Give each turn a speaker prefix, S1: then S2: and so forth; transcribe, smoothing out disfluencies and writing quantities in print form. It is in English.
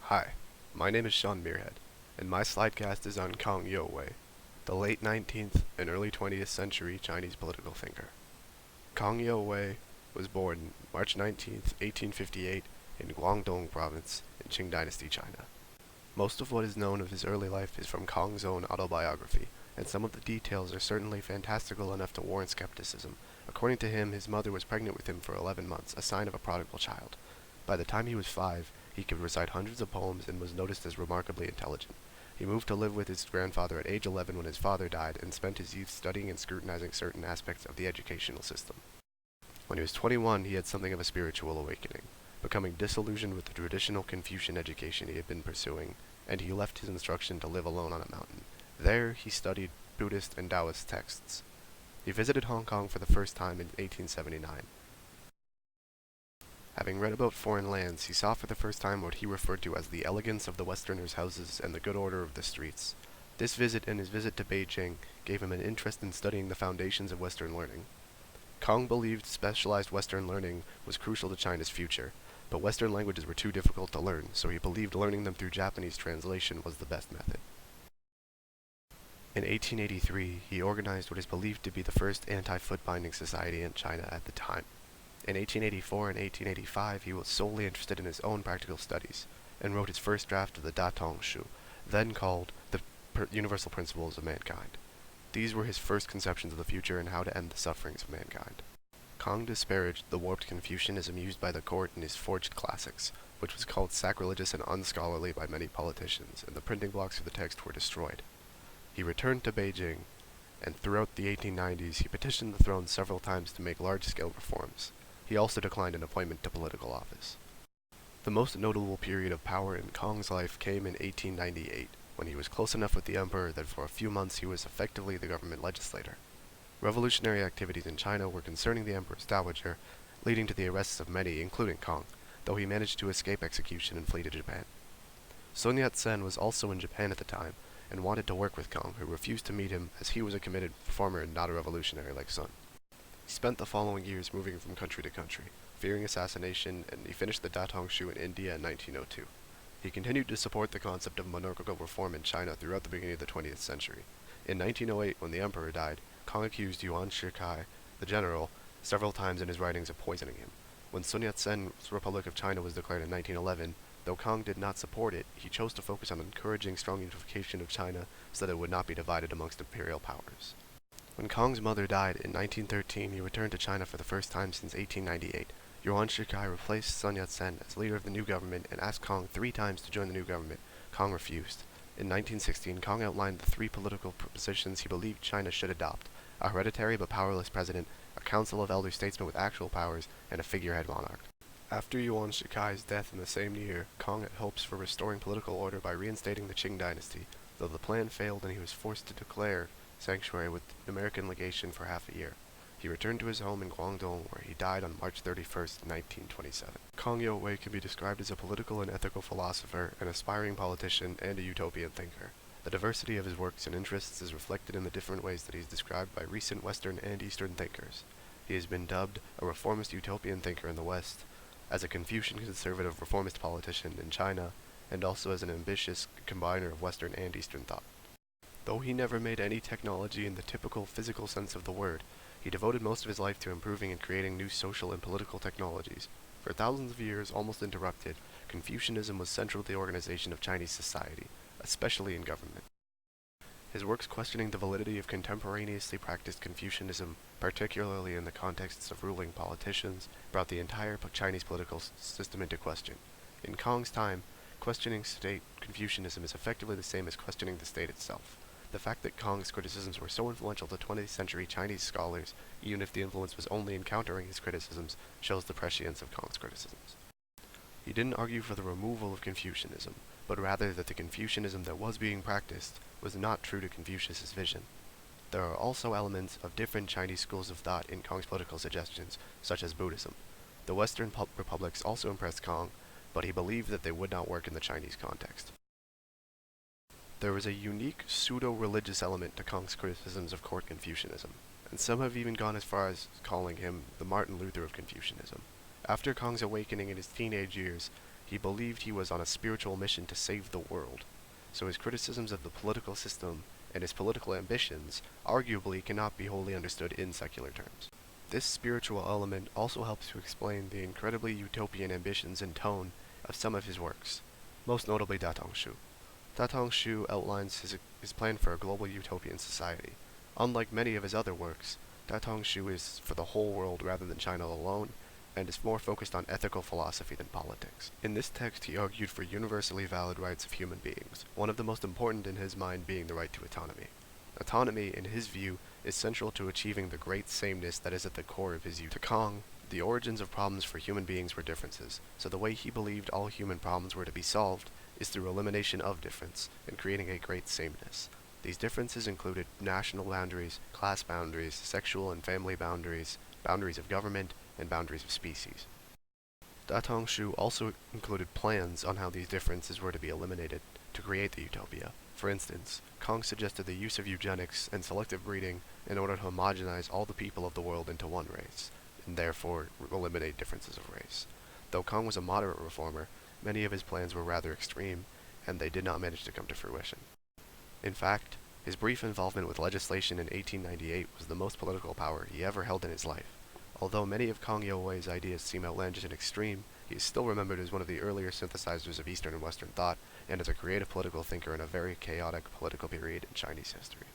S1: Hi, my name is Sean Muirhead, and my slidecast is on Kang Youwei, the late 19th and early 20th century Chinese political thinker. Kang Youwei was born March 19th, 1858 in Guangdong Province in Qing Dynasty, China. Most of what is known of his early life is from Kang's own autobiography, and some of the details are certainly fantastical enough to warrant skepticism. According to him, his mother was pregnant with him for 11 months, a sign of a prodigal child. By the time he was 5, he could recite hundreds of poems and was noticed as remarkably intelligent. He moved to live with his grandfather at age 11 when his father died and spent his youth studying and scrutinizing certain aspects of the educational system. When he was 21, he had something of a spiritual awakening, becoming disillusioned with the traditional Confucian education he had been pursuing, and he left his instruction to live alone on a mountain. There, he studied Buddhist and Taoist texts. He visited Hong Kong for the first time in 1879. Having read about foreign lands, he saw for the first time what he referred to as the elegance of the Westerners' houses and the good order of the streets. This visit and his visit to Beijing gave him an interest in studying the foundations of Western learning. Kang believed specialized Western learning was crucial to China's future, but Western languages were too difficult to learn, so he believed learning them through Japanese translation was the best method. In 1883, he organized what is believed to be the first anti-foot binding society in China at the time. In 1884 and 1885, he was solely interested in his own practical studies, and wrote his first draft of the Da Tong Shu, then called the Universal Principles of Mankind. These were his first conceptions of the future and how to end the sufferings of mankind. Kang disparaged the warped Confucianism used by the court in his forged classics, which was called sacrilegious and unscholarly by many politicians, and the printing blocks of the text were destroyed. He returned to Beijing, and throughout the 1890s he petitioned the throne several times to make large-scale reforms. He also declined an appointment to political office. The most notable period of power in Kang's life came in 1898, when he was close enough with the emperor that for a few months he was effectively the government legislator. Revolutionary activities in China were concerning the emperor's dowager, leading to the arrests of many, including Kang, though he managed to escape execution and flee to Japan. Sun Yat-sen was also in Japan at the time, and wanted to work with Kang, who refused to meet him as he was a committed reformer and not a revolutionary like Sun. He spent the following years moving from country to country, fearing assassination, and he finished the Datong Shu in India in 1902. He continued to support the concept of monarchical reform in China throughout the beginning of the 20th century. In 1908, when the emperor died, Kang accused Yuan Shikai, the general, several times in his writings of poisoning him. When Sun Yat-sen's Republic of China was declared in 1911, though Kang did not support it, he chose to focus on encouraging strong unification of China so that it would not be divided amongst imperial powers. When Kang's mother died in 1913, he returned to China for the first time since 1898. Yuan Shikai replaced Sun Yat-sen as leader of the new government and asked Kang 3 times to join the new government. Kang refused. In 1916, Kang outlined the 3 political positions he believed China should adopt: a hereditary but powerless president, a council of elder statesmen with actual powers, and a figurehead monarch. After Yuan Shikai's death in the same year, Kang had hopes for restoring political order by reinstating the Qing dynasty, though the plan failed and he was forced to declare sanctuary with the American legation for half a year. He returned to his home in Guangdong, where he died on March 31st, 1927. Kang Youwei can be described as a political and ethical philosopher, an aspiring politician, and a utopian thinker. The diversity of his works and interests is reflected in the different ways that he is described by recent Western and Eastern thinkers. He has been dubbed a reformist utopian thinker in the West, as a Confucian conservative reformist politician in China, and also as an ambitious combiner of Western and Eastern thought. Though he never made any technology in the typical physical sense of the word, he devoted most of his life to improving and creating new social and political technologies. For thousands of years, almost interrupted, Confucianism was central to the organization of Chinese society, especially in government. His works questioning the validity of contemporaneously practiced Confucianism, particularly in the contexts of ruling politicians, brought the entire Chinese political system into question. In Kang's time, questioning state Confucianism is effectively the same as questioning the state itself. The fact that Kang's criticisms were so influential to 20th century Chinese scholars, even if the influence was only encountering his criticisms, shows the prescience of Kang's criticisms. He didn't argue for the removal of Confucianism, but rather that the Confucianism that was being practiced was not true to Confucius' vision. There are also elements of different Chinese schools of thought in Kang's political suggestions, such as Buddhism. The Western republics also impressed Kang, but he believed that they would not work in the Chinese context. There was a unique pseudo-religious element to Kang's criticisms of court Confucianism, and some have even gone as far as calling him the Martin Luther of Confucianism. After Kang's awakening in his teenage years, He believed he was on a spiritual mission to save the world, so his criticisms of the political system and his political ambitions arguably cannot be wholly understood in secular terms. This spiritual element also helps to explain the incredibly utopian ambitions and tone of some of his works, most notably Datong Shu. Datong Shu outlines his plan for a global utopian society. Unlike many of his other works, Datong Shu is for the whole world rather than China alone, and is more focused on ethical philosophy than politics. In this text, he argued for universally valid rights of human beings, one of the most important in his mind being the right to autonomy. Autonomy, in his view, is central to achieving the great sameness that is at the core of his utopia. To Kong, the origins of problems for human beings were differences, so the way he believed all human problems were to be solved is through elimination of difference and creating a great sameness. These differences included national boundaries, class boundaries, sexual and family boundaries, boundaries of government, and boundaries of species. Datong Shu also included plans on how these differences were to be eliminated to create the utopia. For instance, Kong suggested the use of eugenics and selective breeding in order to homogenize all the people of the world into one race, and therefore eliminate differences of race. Though Kong was a moderate reformer, many of his plans were rather extreme, and they did not manage to come to fruition. In fact, his brief involvement with legislation in 1898 was the most political power he ever held in his life. Although many of Kong Youwei's ideas seem outlandish and extreme, he is still remembered as one of the earlier synthesizers of Eastern and Western thought, and as a creative political thinker in a very chaotic political period in Chinese history.